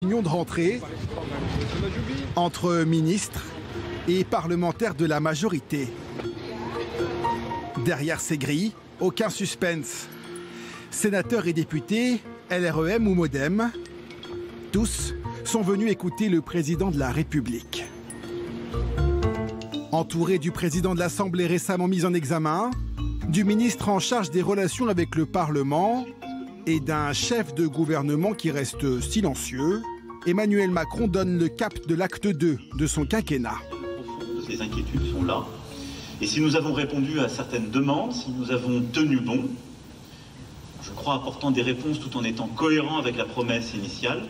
Réunion de rentrée entre ministres et parlementaires de la majorité. Derrière ces grilles, aucun suspense. Sénateurs et députés, LREM ou MoDem, tous sont venus écouter le président de la République. Entouré du président de l'Assemblée récemment mis en examen, du ministre en charge des relations avec le Parlement et d'un chef de gouvernement qui reste silencieux, Emmanuel Macron donne le cap de l'acte 2 de son quinquennat. Ces inquiétudes sont là. Et si nous avons répondu à certaines demandes, si nous avons tenu bon, je crois apportant des réponses tout en étant cohérent avec la promesse initiale,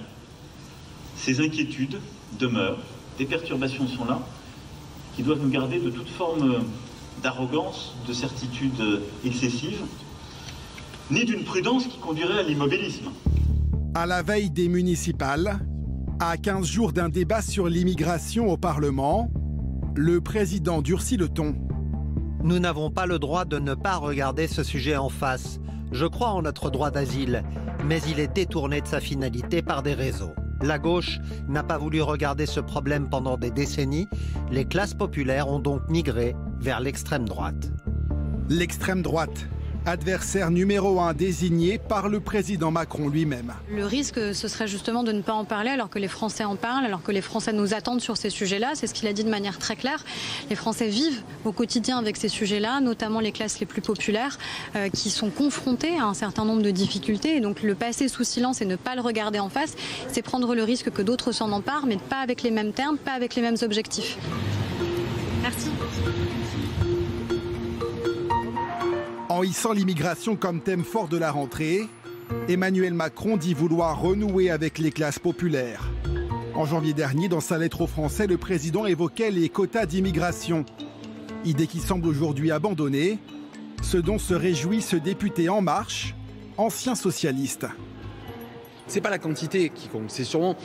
ces inquiétudes demeurent. Des perturbations sont là qui doivent nous garder de toute forme d'arrogance, de certitude excessive, ni d'une prudence qui conduirait à l'immobilisme. À la veille des municipales, à 15 jours d'un débat sur l'immigration au Parlement, le président durcit le ton. Nous n'avons pas le droit de ne pas regarder ce sujet en face. Je crois en notre droit d'asile, mais il est détourné de sa finalité par des réseaux. La gauche n'a pas voulu regarder ce problème pendant des décennies. Les classes populaires ont donc migré vers l'extrême droite. L'extrême droite, adversaire numéro 1 désigné par le président Macron lui-même. Le risque, ce serait justement de ne pas en parler alors que les Français en parlent, alors que les Français nous attendent sur ces sujets-là. C'est ce qu'il a dit de manière très claire. Les Français vivent au quotidien avec ces sujets-là, notamment les classes les plus populaires qui sont confrontées à un certain nombre de difficultés. Et donc le passer sous silence et ne pas le regarder en face, c'est prendre le risque que d'autres s'en emparent, mais pas avec les mêmes termes, pas avec les mêmes objectifs. Merci. En hissant l'immigration comme thème fort de la rentrée, Emmanuel Macron dit vouloir renouer avec les classes populaires. En janvier dernier, dans sa lettre aux Français, le président évoquait les quotas d'immigration. Idée qui semble aujourd'hui abandonnée, ce dont se réjouit ce député En Marche, ancien socialiste. C'est pas la quantité qui compte, c'est sûrement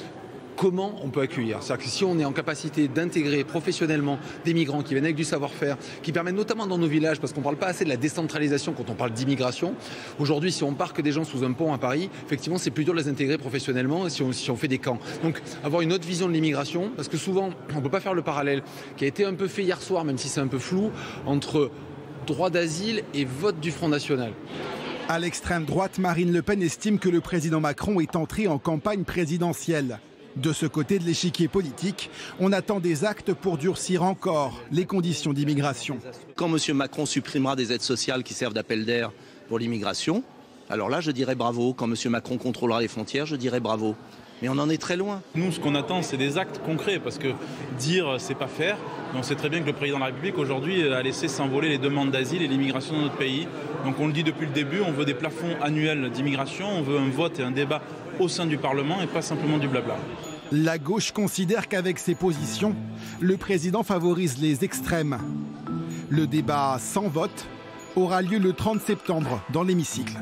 comment on peut accueillir. C'est-à-dire que si on est en capacité d'intégrer professionnellement des migrants qui viennent avec du savoir-faire, qui permettent notamment dans nos villages, parce qu'on ne parle pas assez de la décentralisation quand on parle d'immigration. Aujourd'hui, si on parque des gens sous un pont à Paris, effectivement, c'est plus dur de les intégrer professionnellement si on fait des camps. Donc, avoir une autre vision de l'immigration, parce que souvent, on ne peut pas faire le parallèle, qui a été un peu fait hier soir, même si c'est un peu flou, entre droit d'asile et vote du Front National. À l'extrême droite, Marine Le Pen estime que le président Macron est entré en campagne présidentielle. De ce côté de l'échiquier politique, on attend des actes pour durcir encore les conditions d'immigration. Quand M. Macron supprimera des aides sociales qui servent d'appel d'air pour l'immigration, alors là, je dirais bravo. Quand M. Macron contrôlera les frontières, je dirais bravo. Mais on en est très loin. Nous, ce qu'on attend, c'est des actes concrets, parce que dire, c'est pas faire. Mais on sait très bien que le président de la République, aujourd'hui, a laissé s'envoler les demandes d'asile et l'immigration dans notre pays. Donc on le dit depuis le début, on veut des plafonds annuels d'immigration, on veut un vote et un débat au sein du Parlement et pas simplement du blabla. La gauche considère qu'avec ses positions, le président favorise les extrêmes. Le débat sans vote aura lieu le 30 septembre dans l'hémicycle.